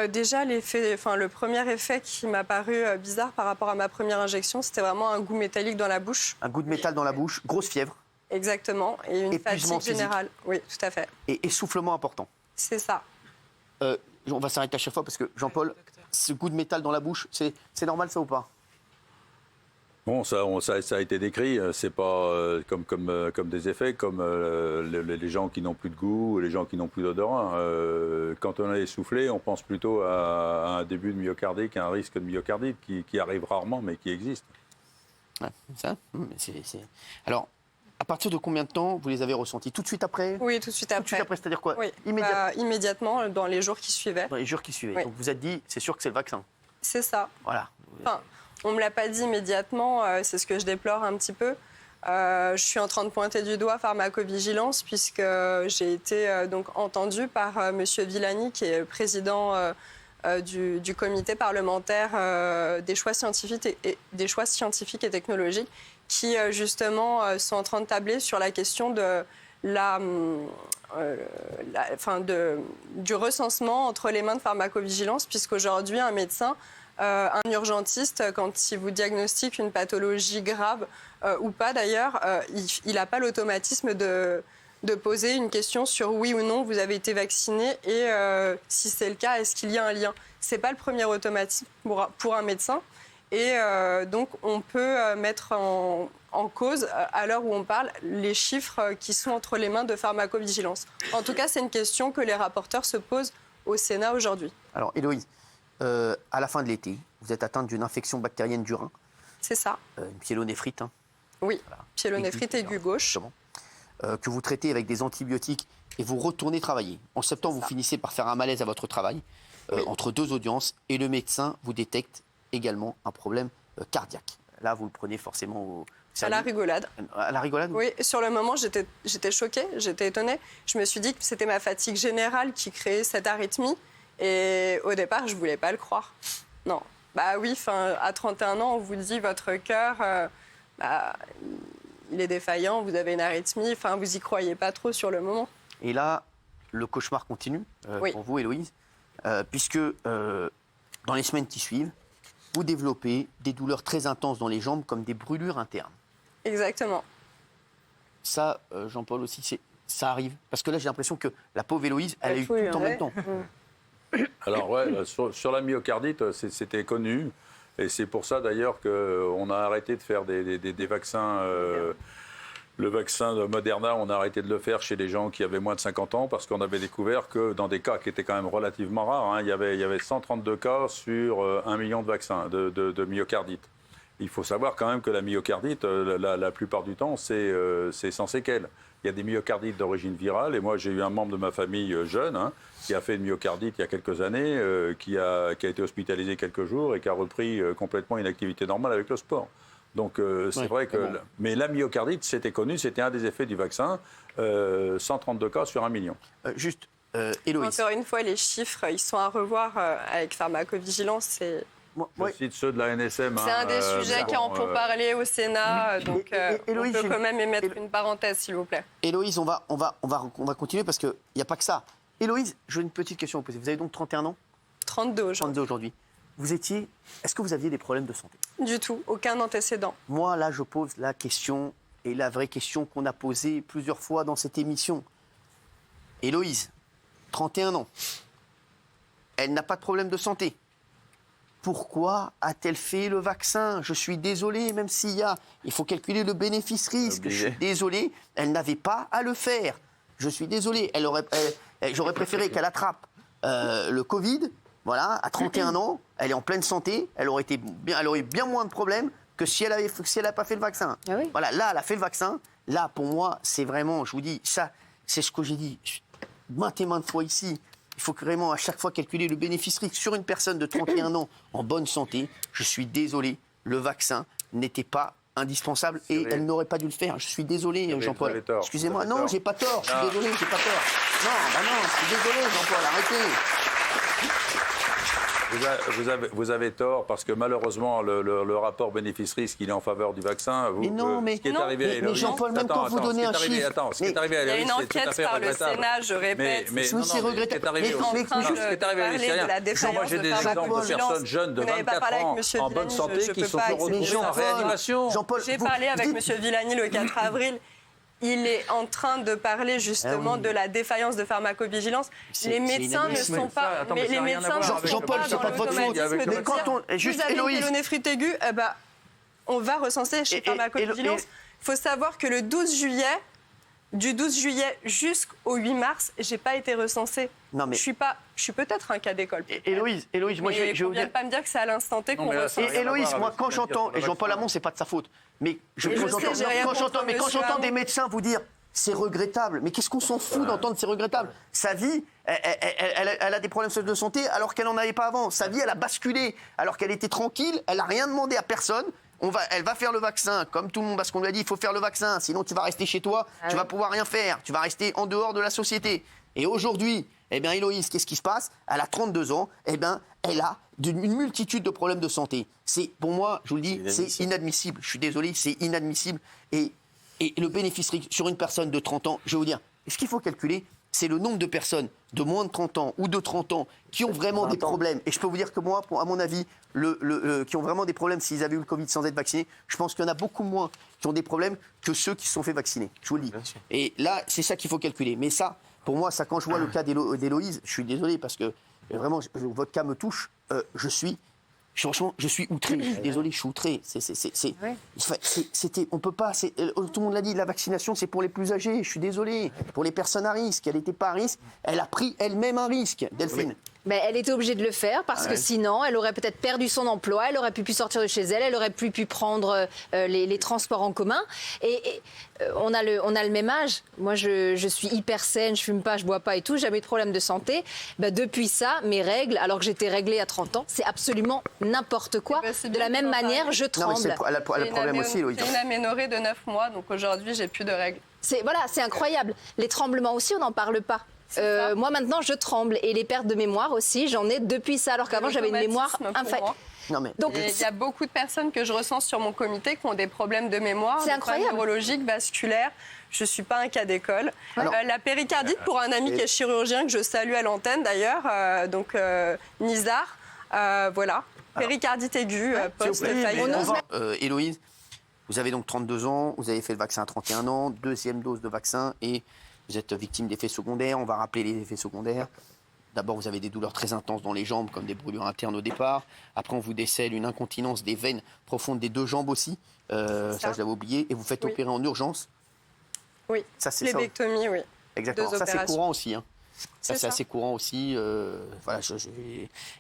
Déjà, le premier effet qui m'a paru bizarre par rapport à ma première injection, c'était vraiment un goût métallique dans la bouche. Un goût de métal dans la bouche, grosse fièvre. Exactement, et une Épuisement fatigue générale. Oui, tout à fait. Et essoufflement important. C'est ça. On va s'arrêter à chaque fois parce que Jean-Paul, ce goût de métal dans la bouche, c'est normal ça ou pas? Bon, ça a été décrit. C'est pas comme des effets, comme les gens qui n'ont plus de goût, les gens qui n'ont plus d'odorat. Quand on est essoufflé, on pense plutôt à un début de myocardite, à un risque de myocardite qui arrive rarement, mais qui existe. Ouais, ça. Alors, à partir de combien de temps vous les avez ressentis? Tout de suite après? Oui, tout de suite après. Tout de suite après, c'est-à-dire quoi? Oui, immédiatement, dans les jours qui suivaient. Dans les jours qui suivaient. Oui. Donc vous êtes dit, c'est sûr que c'est le vaccin. C'est ça. Voilà. Enfin, on ne me l'a pas dit immédiatement, c'est ce que je déplore un petit peu. Je suis en train de pointer du doigt pharmacovigilance puisque j'ai été donc entendue par Monsieur Villani, qui est président du comité parlementaire des choix scientifiques et technologiques, qui justement sont en train de tabler sur la question de du recensement entre les mains de pharmacovigilance, puisqu'aujourd'hui, un médecin, un urgentiste, quand il vous diagnostique une pathologie grave ou pas d'ailleurs, il n'a pas l'automatisme de poser une question sur oui ou non vous avez été vacciné et si c'est le cas, est-ce qu'il y a un lien? Ce n'est pas le premier automatisme pour un médecin. Et donc, on peut mettre en cause, à l'heure où on parle, les chiffres qui sont entre les mains de pharmacovigilance. En tout cas, c'est une question que les rapporteurs se posent au Sénat aujourd'hui. Alors, Héloïse, à la fin de l'été, vous êtes atteinte d'une infection bactérienne du rein. C'est ça. Une pyélonéphrite. Oui, voilà. Pyélonéphrite aiguë gauche. Que vous traitez avec des antibiotiques et vous retournez travailler. En septembre, vous finissez par faire un malaise à votre travail, entre deux audiences, et le médecin vous détecte également un problème cardiaque. Là, vous le prenez forcément au sérieux. À la rigolade. À la rigolade? Oui, sur le moment, j'étais choquée, j'étais étonnée. Je me suis dit que c'était ma fatigue générale qui créait cette arythmie. Et au départ, je ne voulais pas le croire. Non. Bah oui, à 31 ans, on vous dit votre cœur, il est défaillant, vous avez une arythmie. Vous n'y croyez pas trop sur le moment. Et là, le cauchemar continue pour vous, Héloïse, puisque dans les semaines qui suivent, vous développez des douleurs très intenses dans les jambes, comme des brûlures internes. Exactement. Ça, Jean-Paul aussi, ça arrive. Parce que là, j'ai l'impression que la pauvre Héloïse, elle a eu tout en même temps. Alors sur la myocardite, c'était connu. Et c'est pour ça d'ailleurs qu'on a arrêté de faire des vaccins. Le vaccin de Moderna, on a arrêté de le faire chez les gens qui avaient moins de 50 ans parce qu'on avait découvert que dans des cas qui étaient quand même relativement rares, il y avait 132 cas sur 1 million de vaccins de myocardite. Il faut savoir quand même que la myocardite, la plupart du temps, c'est sans séquelles. Il y a des myocardites d'origine virale et moi j'ai eu un membre de ma famille jeune qui a fait une myocardite il y a quelques années, qui a été hospitalisé quelques jours et qui a repris complètement une activité normale avec le sport. Donc c'est vrai que... Bon. Mais la myocardite, c'était connu, c'était un des effets du vaccin, 132 cas sur 1 million. Juste, Héloïse. Encore une fois, les chiffres, ils sont à revoir avec pharmacovigilance. Je cite ceux de la NSM. C'est un des sujets qui en pour parler au Sénat, donc Héloïse, on peut quand même émettre une parenthèse, s'il vous plaît. Héloïse, on va continuer parce qu'il n'y a pas que ça. Héloïse, j'ai une petite question à vous poser. Vous avez donc 31 ans? 32 aujourd'hui. 32 aujourd'hui. Est-ce que vous aviez des problèmes de santé? Du tout, aucun antécédent. Moi, là, je pose la question, et la vraie question qu'on a posée plusieurs fois dans cette émission. Héloïse, 31 ans, elle n'a pas de problème de santé. Pourquoi a-t-elle fait le vaccin? Je suis désolé, même il faut calculer le bénéfice-risque. Je suis désolé, elle n'avait pas à le faire. Je suis désolé, j'aurais préféré qu'elle attrape le Covid. Voilà, à 31 ans, elle est en pleine santé, elle aurait eu bien moins de problèmes que si elle n'a pas fait le vaccin. Ah oui. Voilà, là, elle a fait le vaccin. Là, pour moi, c'est vraiment, je vous dis, ça, c'est ce que j'ai dit maintes et maintes fois ici. Il faut vraiment à chaque fois calculer le bénéfice-risque sur une personne de 31 ans en bonne santé. Je suis désolé, le vaccin n'était pas indispensable et elle n'aurait pas dû le faire. Je suis désolé, Jean-Paul. Excusez-moi. Non, j'ai pas tort. Je suis désolé, j'ai pas tort. Non, je suis désolé, Jean-Paul, arrêtez. Vous avez tort, parce que malheureusement, le rapport bénéfice-risque, il est en faveur du vaccin. Mais non, mais... Ce qui est arrivé à mais Héloïse... Jean-Paul, même quand vous donnez un chiffre... Attends, ce qui est arrivé à Il y a Héloïse, une c'est tout à enquête fait par le regrettable. Sénat, je répète. Mais Oui, c'est regrettable. Ce qui est arrivé, Ce qui est arrivé à Héloïse, c'est rien. Moi, j'ai des exemples de personnes jeunes de Vous n'avez pas 24 parlé avec ans monsieur en bonne Villani, santé je qui peux se sont pas fait accepter retrouver en ça. réanimation. Jean-Paul, J'ai vous parlé avec dites- M. Villani le 4 avril. Il est en train de parler justement de la défaillance de pharmacovigilance. Les médecins ne sont pas. Attends, Mais mais ça les n'a rien à médecins voir ne avec sont Jean-Paul, pas c'est dans pas de votre faute. l'automatisme de Mais dire, quand on- juste, vous avez une Héloïse. pyélonéphrite aiguë, on va recenser chez pharmacovigilance. Il faut savoir que le 12 juillet, du 12 juillet jusqu'au 8 mars, j'ai pas été recensée. Non, mais- Je suis peut-être un cas d'école. Héloïse, moi, je vais vous viens dire... pas me dire que c'est à l'instant T qu'on mais là, recense. ça n'a rien à Héloïse, voir moi, avec quand ce qu'on vient de j'entends, dire et sur le Jean-Paul vaccin. Hamon, c'est pas de sa faute, mais Mais je sais, j'ai rien contre quand monsieur j'entends des Hamon. médecins vous dire c'est regrettable, mais qu'est-ce qu'on s'en fout d'entendre c'est regrettable? Sa vie, elle a des problèmes de santé alors qu'elle n'en avait pas avant. Sa vie, elle a basculé alors qu'elle était tranquille, elle n'a rien demandé à personne. Elle va faire le vaccin, comme tout le monde, parce qu'on lui a dit il faut faire le vaccin, sinon tu vas rester chez toi, tu vas pouvoir rien faire, tu vas rester en dehors de la société. Et aujourd'hui, eh bien, Héloïse, qu'est-ce qui se passe? Elle a 32 ans, eh bien, elle a une multitude de problèmes de santé. Pour moi, je vous le dis, c'est inadmissible. Je suis désolé, c'est inadmissible. Et le bénéfice sur une personne de 30 ans, je vais vous dire, ce qu'il faut calculer, c'est le nombre de personnes de moins de 30 ans ou de 30 ans qui ont vraiment des problèmes. Et je peux vous dire que moi, à mon avis, qui ont vraiment des problèmes s'ils avaient eu le Covid sans être vaccinés, je pense qu'il y en a beaucoup moins qui ont des problèmes que ceux qui se sont fait vacciner. Je vous le dis. Et là, c'est ça qu'il faut calculer. Mais ça, pour moi, ça, quand je vois le cas d'Héloïse, je suis désolé parce que vraiment, votre cas me touche. Franchement, je suis outré. Je suis désolé, je suis outré. On peut pas. Tout le monde l'a dit. La vaccination, c'est pour les plus âgés. Je suis désolé. Pour les personnes à risque, elle n'était pas à risque. Elle a pris elle-même un risque. Delphine. Mais elle était obligée de le faire parce que sinon, elle aurait peut-être perdu son emploi, elle aurait pu sortir de chez elle, elle aurait pu prendre les transports en commun. Et on a le même âge. Moi, je suis hyper saine, je fume pas, je bois pas et tout, jamais de problème de santé. Depuis ça, mes règles, alors que j'étais réglée à 30 ans, c'est absolument n'importe quoi. De la même manière, je tremble. Elle a le problème aussi, Héloïse. J'ai une aménorrhée de 9 mois, donc aujourd'hui, j'ai plus de règles. C'est incroyable. Les tremblements aussi, on n'en parle pas. Moi maintenant je tremble et les pertes de mémoire aussi j'en ai depuis ça alors qu'avant j'avais une mémoire infaillible. Donc il y a beaucoup de personnes que je recense sur mon comité qui ont des problèmes de mémoire, c'est des incroyable, problèmes neurologiques, vasculaires. Je suis pas un cas d'école. La péricardite pour un ami qui est chirurgien que je salue à l'antenne d'ailleurs, Nizar, voilà. Péricardite aiguë, post-faillite. Héloïse, vous avez donc 32 ans, vous avez fait le vaccin à 31 ans, deuxième dose de vaccin et vous êtes victime d'effets secondaires. On va rappeler les effets secondaires. D'abord, vous avez des douleurs très intenses dans les jambes, comme des brûlures internes au départ. Après, on vous décèle une incontinence des veines profondes des deux jambes aussi. Ça, je l'avais oublié. Et vous faites opérer en urgence. Oui, lébectomie, oui. Exactement. Ça, c'est courant aussi. Hein. C'est assez courant aussi. Voilà,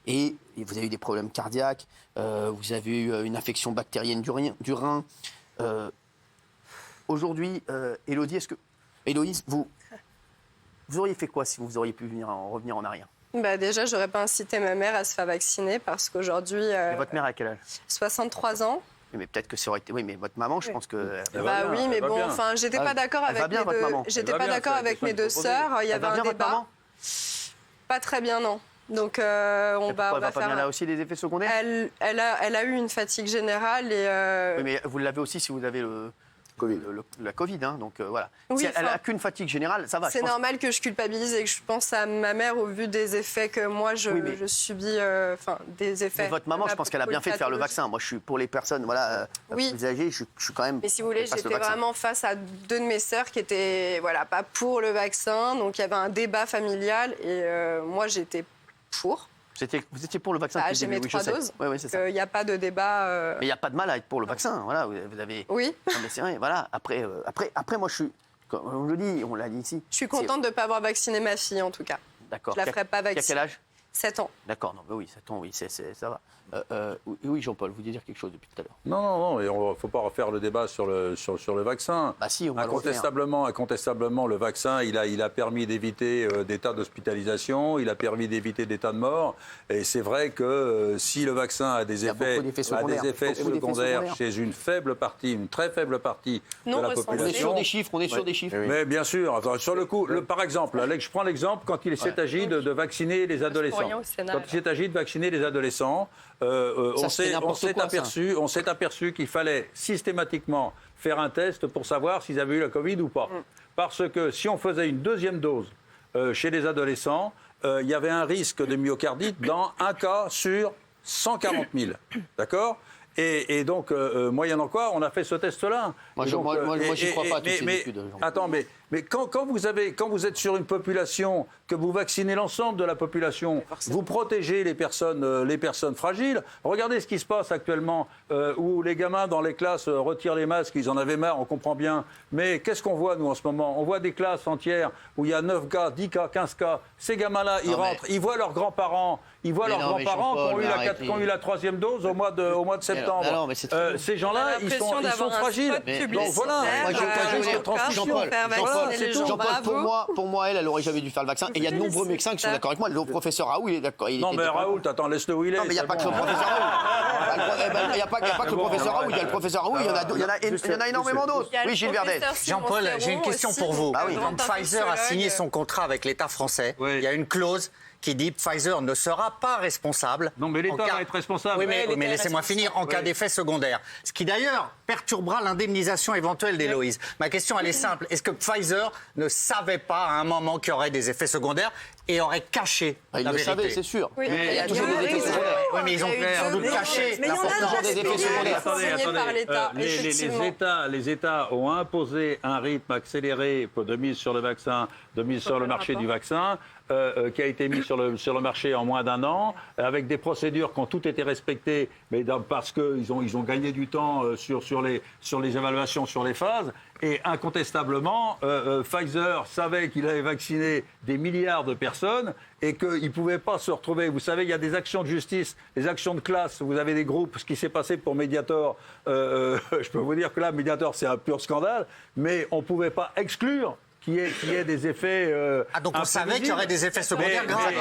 et vous avez eu des problèmes cardiaques. Vous avez eu une infection bactérienne du rein. Aujourd'hui, Héloïse, vous auriez fait quoi si vous auriez pu revenir en arrière? Déjà, j'aurais pas incité ma mère à se faire vacciner parce qu'aujourd'hui... Votre mère a quel âge? 63 ans. Mais peut-être que ça aurait été... Oui, mais votre maman, je pense que... Oui, mais bon, enfin, j'étais pas d'accord avec mes deux sœurs. Il y avait un débat. Pas très bien, non. Donc, on va pas faire... bien là aussi des effets secondaires? Elle a eu une fatigue générale et... Oui, mais vous l'avez aussi si vous avez la Covid, hein, donc voilà. Oui, si elle n'a qu'une fatigue générale, ça va. C'est normal que je culpabilise et que je pense à ma mère au vu des effets que moi je subis, des effets. Mais votre maman, je pense qu'elle a bien fait de faire le vaccin. Moi, je suis pour les personnes plus âgées, je suis quand même. Mais si vous voulez, j'étais vraiment face à deux de mes sœurs qui étaient pas pour le vaccin, donc il y avait un débat familial et moi j'étais pour. Vous étiez pour le vaccin? J'ai mes 3 doses. Oui, c'est ça. Il n'y a pas de débat. Mais il n'y a pas de mal à être pour le vaccin. Voilà, vous avez. Oui. Non, mais c'est vrai. Voilà. Après, moi, je suis. Comme on l'a dit ici. Je suis contente de ne pas avoir vacciné ma fille, en tout cas. D'accord. Je la ferai pas vacciner. Quel âge? 7 ans. D'accord. Non, mais oui, 7 ans, oui, ça va. Oui, Jean-Paul, vous vouliez dire quelque chose depuis tout à l'heure? Non, il ne faut pas refaire le débat sur le vaccin. Bah si, on va incontestablement, le vaccin, il a permis d'éviter des tas d'hospitalisations, il a permis d'éviter des tas de morts. Et c'est vrai que si le vaccin a des effets secondaires chez une très faible partie de la population... On est sur des chiffres, Mais bien sûr, sur le coup, par exemple, je prends l'exemple quand il s'agit de vacciner les adolescents. moyen au Sénat. Quand il s'est agi de vacciner les adolescents, on s'est aperçu qu'il fallait systématiquement faire un test pour savoir s'ils avaient eu la Covid ou pas. Parce que si on faisait une deuxième dose chez les adolescents, il y avait un risque de myocardite dans un cas sur 140 000. D'accord ? Et donc, moyennant quoi, on a fait ce test-là. Moi, j'y crois pas à toutes ces études. Attends, mais quand vous êtes sur une population, que vous vaccinez l'ensemble de la population, vous protégez les personnes fragiles. Regardez ce qui se passe actuellement, où les gamins dans les classes retirent les masques, ils en avaient marre, on comprend bien. Mais qu'est-ce qu'on voit, nous, en ce moment ? On voit des classes entières où il y a 9 cas, 10 cas, 15 cas. Ces gamins-là, ils rentrent, ils voient leurs grands-parents, qui ont eu la 3e dose au mois de septembre. Ces gens-là, ils sont fragiles. Donc voilà. Jean-Paul, pour moi, elle aurait jamais dû faire le vaccin. Et il y a de nombreux médecins qui sont d'accord avec moi. Le professeur Raoult, il est d'accord. Non, mais Raoult, attends, laisse-le où il est. Non, mais il n'y a pas que le professeur Raoult. Il n'y a pas que le professeur Raoult. Il y a le professeur Raoult, il y en a énormément d'autres. Oui, Gilles Verdez. Jean-Paul, j'ai une question pour vous. Quand Pfizer a signé son contrat avec l'État français, il y a une clause qui dit Pfizer ne sera pas responsable. Non, mais l'État va être responsable. Oui, mais laissez-moi finir, en cas d'effet secondaire. Ce qui d'ailleurs perturbera l'indemnisation éventuelle d'Héloïse. Ma question, elle est simple. Est-ce que Pfizer ne savait pas à un moment qu'il y aurait des effets secondaires et aurait caché la vérité ? Il le savait, c'est sûr. Oui, il y a toujours des effets secondaires. Oui, mais ils ont sans doute caché. Mais il y en a des effets secondaires. Les États ont imposé un rythme accéléré de mise sur le vaccin, de mise sur le marché du vaccin, qui a été mis sur le marché en moins d'1 an, avec des procédures qui ont toutes été respectées, mais parce qu'ils ont gagné du temps sur les évaluations, sur les phases. Et incontestablement, Pfizer savait qu'il avait vacciné des milliards de personnes et qu'il ne pouvait pas se retrouver. Vous savez, il y a des actions de justice, des actions de classe. Vous avez des groupes, ce qui s'est passé pour Mediator. Je peux vous dire que là, Mediator, c'est un pur scandale, mais on ne pouvait pas exclure qu'il y ait des effets. Donc on savait qu'il y aurait des effets secondaires grave.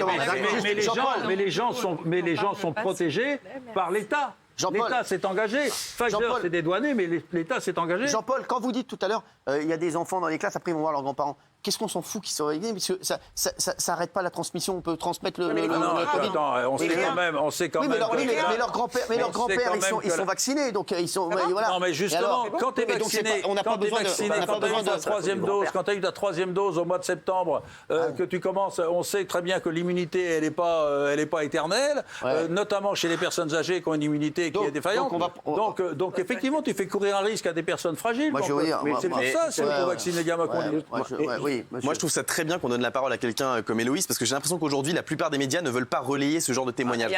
Mais les gens sont protégés par l'État. L'État s'est engagé. Pfizer s'est dédouané, mais l'État s'est engagé. Jean-Paul, quand vous dites tout à l'heure, il y a des enfants dans les classes, après ils vont voir leurs grands-parents. Qu'est-ce qu'on s'en fout qu'ils soient réglés ? Parce que ça n'arrête pas la transmission. On peut transmettre le Covid. Attends, on sait quand même. Mais leurs grands-pères, ils sont vaccinés, donc ils sont. Voilà. Non, mais justement, quand tu es vacciné, on n'a pas besoin de ta troisième dose, quand tu as eu ta 3e dose au mois de septembre, que tu commences, on sait très bien que l'immunité, elle n'est pas éternelle, notamment chez les personnes âgées qui ont une immunité qui est défaillante. Donc effectivement, tu fais courir un risque à des personnes fragiles. C'est pour ça, c'est pour vacciner les gamins qu'on dit. Moi, je trouve ça très bien qu'on donne la parole à quelqu'un comme Héloïse, parce que j'ai l'impression qu'aujourd'hui, la plupart des médias ne veulent pas relayer ce genre de témoignages.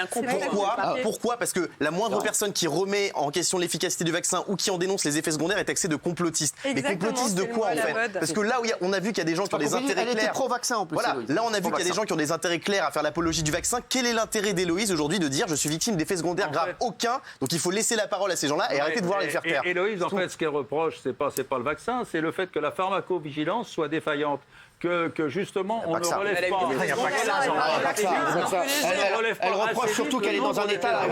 Pourquoi ? Parce que la moindre personne qui remet en question l'efficacité du vaccin ou qui en dénonce les effets secondaires est taxée de complotiste. Mais complotiste de quoi, en fait ? Parce que là, on a vu qu'il y a des gens qui ont des intérêts clairs. Elle était pro-vaccin, en plus. Voilà. Là, on a vu qu'il y a des gens qui ont des intérêts clairs à faire l'apologie du vaccin. Quel est l'intérêt d'Héloïse aujourd'hui de dire je suis victime d'effets secondaires graves ? Aucun. Donc il faut laisser la parole à ces gens-là et arrêter de voir les faire taire. Héloïse, en fait, ce qu'elle reproche, c'est pas le vaccin, c'est le fait que la pharmacovigilance soit défaillante. Que justement, on ne relève pas. Elle reproche surtout qu'elle est dans un état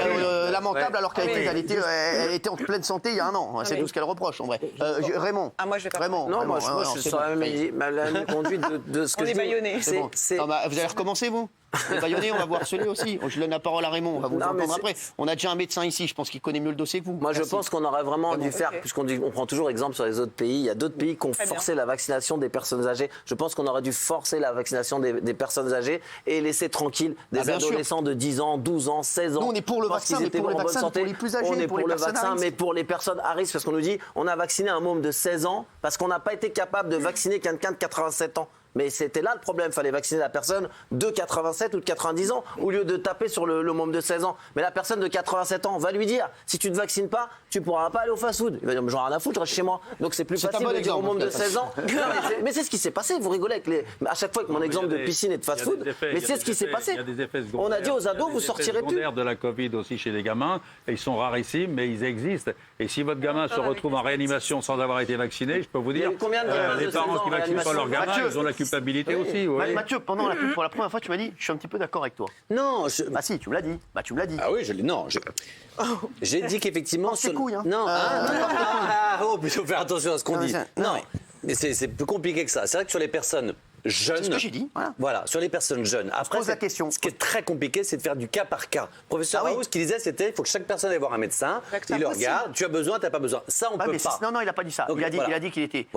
lamentable alors qu'elle était en pleine santé il y a 1 an. C'est tout ce qu'elle reproche, en vrai. Raymond. Moi, je vais pas. Raymond. Non, moi, je suis sur la même conduite de ce que je dis. On est baïonnés. Vous allez recommencer, vous ? Les baïonnés, on va vous harceler aussi. Je donne la parole à Raymond, on va vous entendre après. On a déjà un médecin ici, je pense qu'il connaît mieux le dossier que vous. Moi, je pense qu'on aurait vraiment dû faire, puisqu'on prend toujours exemple sur les autres pays, il y a d'autres pays qui ont forcé la vaccination des personnes âgées. Je pense qu'on aurait dû forcer la vaccination des personnes âgées et laisser tranquille des adolescents de 10 ans, 12 ans, 16 ans. Nous, on est pour le vaccin, mais pour les vaccins, pour les plus âgés. On est pour le vaccin, mais pour les personnes à risque, parce qu'on nous dit on a vacciné un môme de 16 ans parce qu'on n'a pas été capable de vacciner quelqu'un de 87 ans. Mais c'était là le problème, il fallait vacciner la personne de 87 ou de 90 ans au lieu de taper sur le môme de 16 ans. Mais la personne de 87 ans, on va lui dire, si tu ne te vaccines pas, tu ne pourras pas aller au fast-food. Il va dire, j'en ai rien à foutre, je reste chez moi. Donc c'est plus facile de dire au môme de 16 ans. Mais c'est ce qui s'est passé, vous rigolez à chaque fois avec mon exemple de piscine et de fast-food. Mais c'est ce qui s'est passé. On a dit aux ados, vous sortirez plus. Il y a des effets secondaires de la Covid aussi chez les gamins, et ils sont rarissimes, mais ils existent. Et si votre gamin se retrouve en réanimation sans avoir été vacciné, je peux vous dire, les parents qui ne vaccinent pas leurs gamins, ils ont la culpabilité aussi. Mathieu, pendant la pub, pour la première fois, tu m'as dit, je suis un petit peu d'accord avec toi. Non, Bah si, tu me l'as dit. Tu me l'as dit. Ah oui, j'ai dit qu'effectivement. C'est couilles, hein. Non. Plutôt faire attention à ce qu'on dit. Non, mais c'est plus compliqué que ça. C'est vrai que sur les personnes jeunes. C'est ce que j'ai dit. Voilà, sur les personnes jeunes. Après, pose la question. Ce qui est très compliqué, c'est de faire du cas par cas. Professeur Raoult, ce qu'il disait, c'était il faut que chaque personne aille voir un médecin. Il le regarde. Tu as besoin, tu n'as pas besoin. Ça, on peut pas. Non, il n'a pas dit ça. Donc, il a dit qu'il était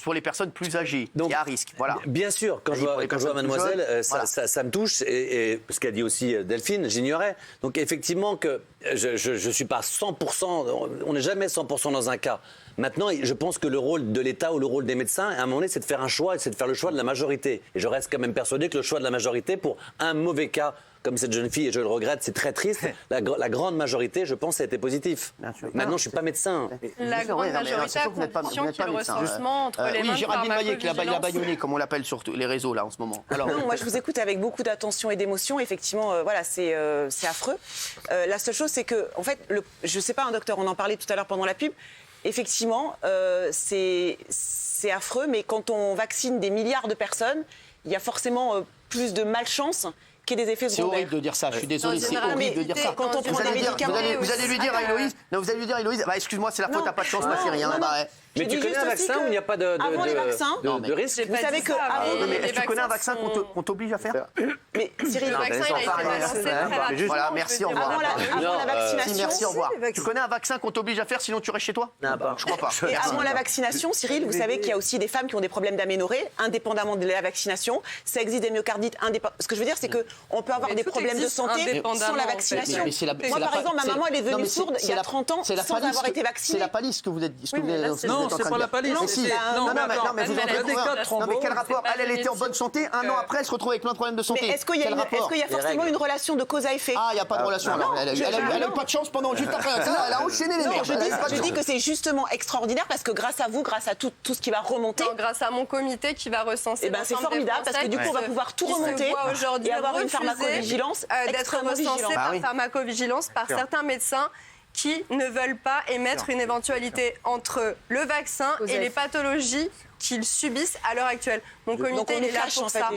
pour les personnes plus âgées, qui à risque. Voilà. Bien sûr, quand je vois mademoiselle, ça me touche. Et ce qu'a dit aussi Delphine, j'ignorais. Donc effectivement que je ne suis pas 100%, on n'est jamais 100% dans un cas. Maintenant, je pense que le rôle de l'État ou le rôle des médecins, à un moment donné, c'est de faire un choix, c'est de faire le choix de la majorité. Et je reste quand même persuadé que le choix de la majorité, pour un mauvais cas comme cette jeune fille, et je le regrette, c'est très triste, la grande majorité, je pense, ça a été positif. Maintenant, je ne suis pas médecin. La grande majorité a conscience que le recensement entre les mains de Géraldine Maillet, qui l'a pharmacovigilance... baïonné, comme on l'appelle sur les réseaux, là, en ce moment. Alors, non, moi, je vous écoute avec beaucoup d'attention et d'émotion. Effectivement, voilà, c'est affreux. La seule chose, c'est que, en fait, je ne sais pas, un docteur, on en parlait tout à l'heure pendant la pub, effectivement, c'est affreux, mais quand on vaccine des milliards de personnes, il y a forcément plus de malchance qu'il y ait des effets secondaires. C'est horrible de dire ça, je suis désolé, c'est horrible de dire ça. Quand on prend des médicaments... Vous allez lui dire à Héloïse, excuse-moi, c'est la faute, t'as pas de chance, ma chérie. Mais tu connais un vaccin où il n'y a pas de risque? Vous savez que... Est-ce que tu connais un vaccin qu'on t'oblige à faire? Mais Cyril, le vaccin, il a été balancé très rapidement. Voilà, merci, au revoir. Avant la vaccination... Merci, au revoir. Tu connais un vaccin qu'on t'oblige à faire, sinon tu restes chez toi? Non, je crois pas. Et avant la vaccination, Cyril, vous savez qu'il y a aussi des femmes qui ont des problèmes d'aménorrhée, indépendamment de la vaccination. Ça existe des myocardites indépendants. Ce que je veux dire, c'est qu'on peut avoir des problèmes de santé sans la vaccination. Moi, par exemple, ma maman, elle est devenue sourde il y a 30 ans sans avoir été vaccinée. C'est la palisse que vous êtes... Non, c'est pas la palisse. Mais vous en mais quel rapport? Elle était en bonne santé, un an après, elle se retrouve avec plein de problèmes de santé. Mais est-ce qu'il y a forcément une relation de cause à effet? Ah, il n'y a pas de relation. Elle a eu pas de chance pendant juste après ça, elle a enchaîné les nerfs. Je dis que c'est justement extraordinaire parce que grâce à vous, grâce à tout ce qui va remonter... Grâce à mon comité qui va recenser... C'est formidable parce que du coup, on va pouvoir tout remonter et avoir une pharmacovigilance d'être recensé par pharmacovigilance par certains médecins qui ne veulent pas émettre une éventualité entre le vaccin et les pathologies qu'ils subissent à l'heure actuelle. Mon comité, il est là pour ça.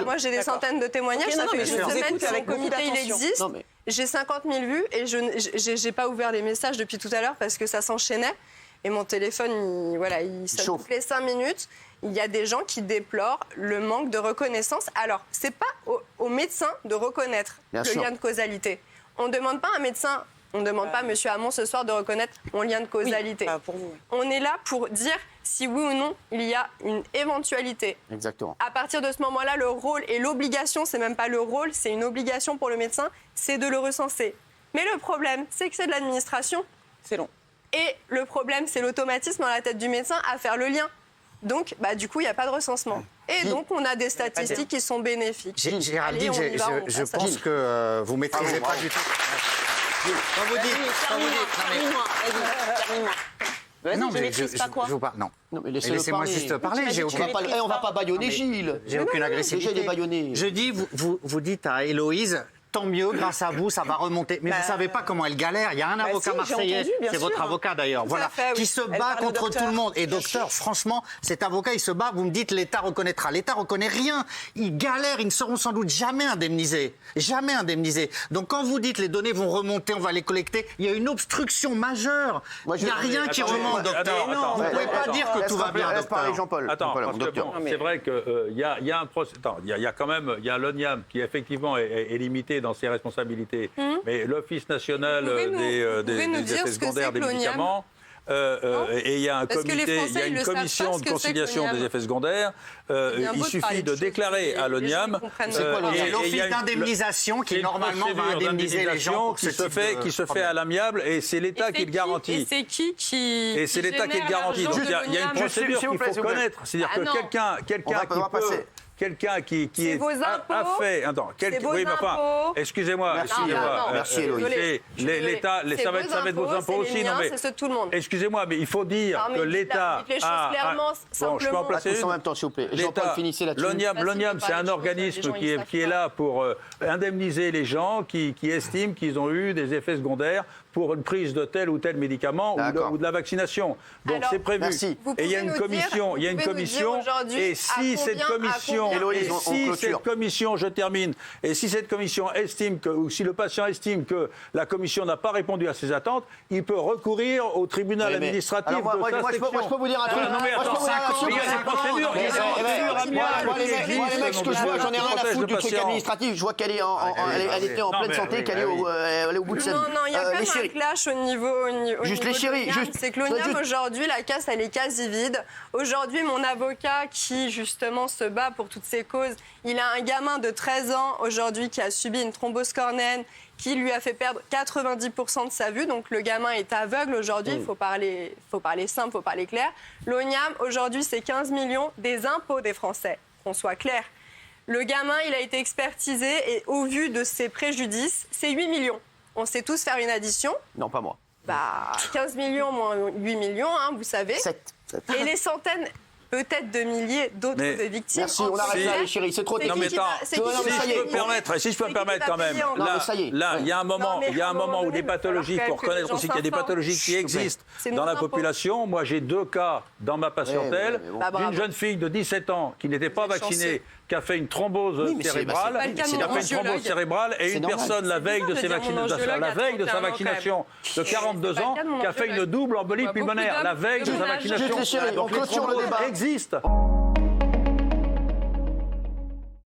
Moi, j'ai des centaines de témoignages. Ça fait une semaine que mon comité, il existe. J'ai 50 000 vues et je n'ai pas ouvert les messages depuis tout à l'heure parce que ça s'enchaînait. Et mon téléphone, il sonne toutes les 5 minutes. Il y a des gens qui déplorent le manque de reconnaissance. Alors, ce n'est pas aux médecins de reconnaître le lien de causalité. On ne demande pas à un médecin... On ne demande pas à M. Hamon ce soir de reconnaître mon lien de causalité. Oui, pour vous. On est là pour dire si oui ou non il y a une éventualité. Exactement. À partir de ce moment-là, le rôle et l'obligation, c'est même pas le rôle, c'est une obligation pour le médecin, c'est de le recenser. Mais le problème, c'est que c'est de l'administration. C'est long. Et le problème, c'est l'automatisme dans la tête du médecin à faire le lien. Donc, du coup, il n'y a pas de recensement. Et donc, on a des statistiques qui sont bénéfiques. Géraldine, je pense que vous ne maîtrisez pas du tout. Quand vous dites... Non, mais non, mais laissez-moi juste parler. On ne va pas bâillonner Gilles. J'ai aucune agressivité. Déjà, il est bâillonné. Je dis, vous dites à Héloïse... Tant mieux, grâce à vous, ça va remonter. Mais vous ne savez pas comment elle galère. Il y a un avocat marseillais, c'est votre avocat d'ailleurs, qui se bat contre tout le monde. Et docteur, franchement, cet avocat, il se bat. Vous me dites l'État reconnaîtra. L'État reconnaît rien. Ils galèrent. Ils ne seront sans doute jamais indemnisés. Jamais indemnisés. Donc quand vous dites les données vont remonter, on va les collecter, il y a une obstruction majeure. Il n'y a rien qui remonte, docteur. Vous ne pouvez pas dire que tout va bien, docteur. Jean-Paul. Attends, c'est vrai qu'il y a un procès. Il y a quand même l'ONIAM qui effectivement est limité dans ses responsabilités. Mais l'Office national des effets secondaires des médicaments, et il y a un comité, il y a une commission de conciliation des effets secondaires. Il suffit de déclarer à l'ONIAM. C'est l'office d'indemnisation qui normalement va indemniser les gens qui se fait à l'amiable et c'est l'État qui le garantit. Et c'est qui Et c'est l'État qui le garantit. Donc il y a une procédure qu'il faut connaître. C'est-à-dire que quelqu'un qui a fait... Attends, oui, mais enfin, excusez-moi. Merci, Héloïse. L'État, ça va être vos impôts aussi. Non, mais c'est tout le monde. Excusez-moi, mais il faut dire que l'État Bon, je peux en placer une. En même temps, s'il vous plaît. Jean-Paul, finissez là-dessus. L'ONIAM, c'est un organisme qui est là pour indemniser les gens qui estiment qu'ils ont eu des effets secondaires pour une prise de tel ou tel médicament ou de la vaccination. Donc Alors, c'est prévu. merci. Et il y a une commission, et si cette commission, je termine, et si cette commission estime que, ou si le patient estime que la commission n'a pas répondu à ses attentes, il peut recourir au tribunal administratif Alors, moi, de sa section. je peux vous dire un truc. Non, mais attends, il y a des procédures qui sont Moi, les mecs, ce que je vois, j'en ai rien à foutre du truc administratif. Je vois qu'elle était en pleine santé, qu'elle est au bout de sa vie. Non, il y a quand même un clash au niveau Juste les chéris. C'est que l'ONIAM, aujourd'hui, la caisse, elle est quasi vide. Aujourd'hui, mon avocat, qui justement se bat pour toutes ces causes, il a un gamin de 13 ans aujourd'hui qui a subi une thrombose cornéenne qui lui a fait perdre 90% de sa vue. Donc le gamin est aveugle aujourd'hui. Il faut parler simple, il faut parler clair. L'ONIAM, aujourd'hui, c'est 15 millions des impôts des Français, qu'on soit clair. Le gamin, il a été expertisé et au vu de ses préjudices, c'est 8 millions. On sait tous faire une addition. Non, pas moi. 15 millions moins 8 millions, vous savez. 7. Et les centaines, peut-être de milliers d'autres victimes. Merci, on arrête là, les chéris, c'est trop Non, mais attends, si je peux me permettre quand même. Là, il y a un moment où des pathologies, il faut reconnaître aussi qu'il y a des pathologies qui existent dans la population. Moi, j'ai 2 cas dans ma patientèle d'une jeune fille de 17 ans qui n'était pas vaccinée, qui a fait une thrombose cérébrale, et une personne la veille de sa vaccination de 42 ans qui a fait une double embolie pulmonaire la veille de sa vaccination. On clôture le débat. Existe.